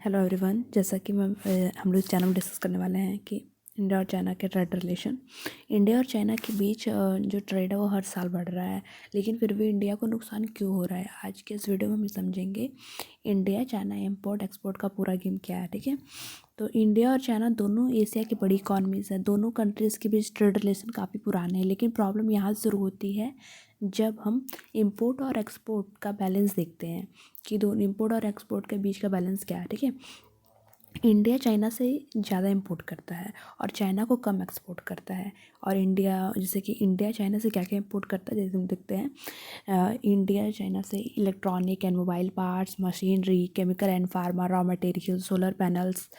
Hello everyone. जैसा कि हम लोग इस चैनल में डिस्कस करने वाले हैं कि इंडिया और चाइना के ट्रेड रिलेशन। इंडिया और चाइना के बीच जो ट्रेड है वो हर साल बढ़ रहा है, लेकिन फिर भी इंडिया को नुकसान क्यों हो रहा है, आज के इस वीडियो में हम समझेंगे। इंडिया चाइना इंपोर्ट एक्सपोर्ट का पूरा गेम क्या है, ठीक है। तो इंडिया और चाइना दोनों एशिया की बड़ी इकॉनमीज़ है। दोनों कंट्रीज़ के बीच ट्रेड रिलेशन काफ़ी पुराने हैं, लेकिन प्रॉब्लम यहाँ से शुरू होती है जब हम इंपोर्ट और एक्सपोर्ट का बैलेंस देखते हैं कि दोनों इंपोर्ट और एक्सपोर्ट के बीच का बैलेंस क्या है, ठीक है। इंडिया चाइना से ज़्यादा इंपोर्ट करता है और चाइना को कम एक्सपोर्ट करता है। और इंडिया जैसे कि इंडिया चाइना से क्या क्या इंपोर्ट करता है, जैसे हम देखते हैं इंडिया चाइना से electronic and mobile parts, machinery, chemical and pharma, raw material, solar panels.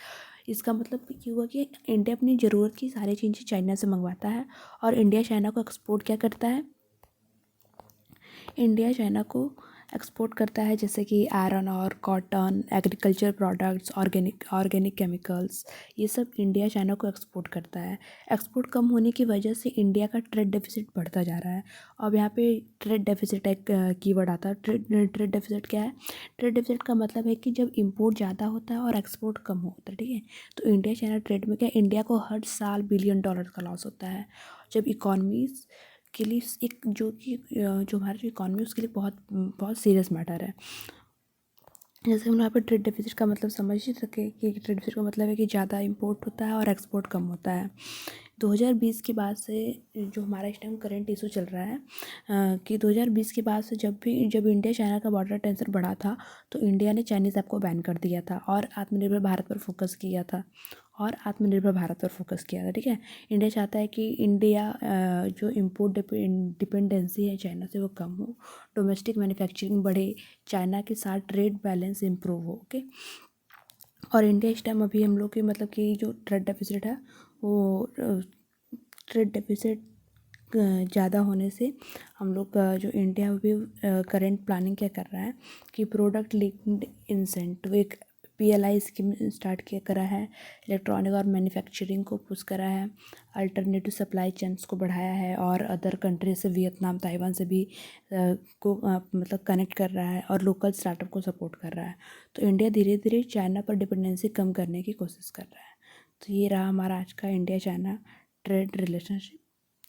इसका मतलब ये हुआ कि इंडिया अपनी ज़रूरत की सारी चीज़ें चाइना से मंगवाता है और इंडिया चाइना को एक्सपोर्ट क्या करता है, इंडिया चाइना को एक्सपोर्ट करता है जैसे कि आयरन और cotton, agriculture products, organic chemicals. ये सब इंडिया चाइना को एक्सपोर्ट करता है। एक्सपोर्ट कम होने की वजह से इंडिया का ट्रेड डेफिसिट बढ़ता जा रहा है। अब यहाँ पे ट्रेड डेफिसिट एक कीवर्ड आता है। ट्रेड डेफिसिट क्या है? ट्रेड डेफिसिट का मतलब है कि जब इंपोर्ट ज़्यादा होता है और एक्सपोर्ट कम होता है, ठीक है। तो इंडिया चाइना ट्रेड में क्या, इंडिया को हर साल बिलियन डॉलर का लॉस होता है। जब इकॉनमीज़ के लिए एक जो हमारी जो इकॉनमी है उसके लिए बहुत बहुत सीरियस मैटर है। जैसे हम यहाँ पर ट्रेड डेफिसिट का मतलब समझ ही सके कि ट्रेड डेफिसिट का मतलब है कि ज़्यादा इंपोर्ट होता है और एक्सपोर्ट कम होता है। 2020 के बाद से जो हमारा इस टाइम करंट इशू चल रहा है कि 2020 के बाद से जब इंडिया चाइना का बॉर्डर टेंशन बढ़ा था तो इंडिया ने चाइनीज़ ऐप को बैन कर दिया था और आत्मनिर्भर भारत पर फोकस किया था, ठीक है। इंडिया चाहता है कि इंडिया जो इम्पोर्ट डिपेंडेंसी है चाइना से वो कम हो, डोमेस्टिक मैन्युफैक्चरिंग बढ़े, चाइना के साथ ट्रेड बैलेंस इम्प्रूव हो, ओके। और इंडिया इस टाइम अभी हम लोग की मतलब कि जो ट्रेड डेफिसिट है वो ट्रेड डेफिसिट ज़्यादा होने से हम लोग का जो इंडिया अभी करेंट प्लानिंग क्या कर रहा है कि प्रोडक्ट लिंक्ड इंसेंटिव एक PLI स्कीम स्टार्ट किया करा है, इलेक्ट्रॉनिक और मैन्युफैक्चरिंग को पुश करा है, अल्टरनेटिव सप्लाई चेन्स को बढ़ाया है और अदर कंट्री से वियतनाम, ताइवान से भी मतलब कनेक्ट कर रहा है और लोकल स्टार्टअप को सपोर्ट कर रहा है। तो इंडिया धीरे धीरे चाइना पर डिपेंडेंसी कम करने की कोशिश कर रहा है। तो ये रहा हमारा आज का इंडिया चाइना ट्रेड रिलेशनशिप।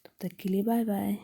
तब तक के लिए बाय बाय।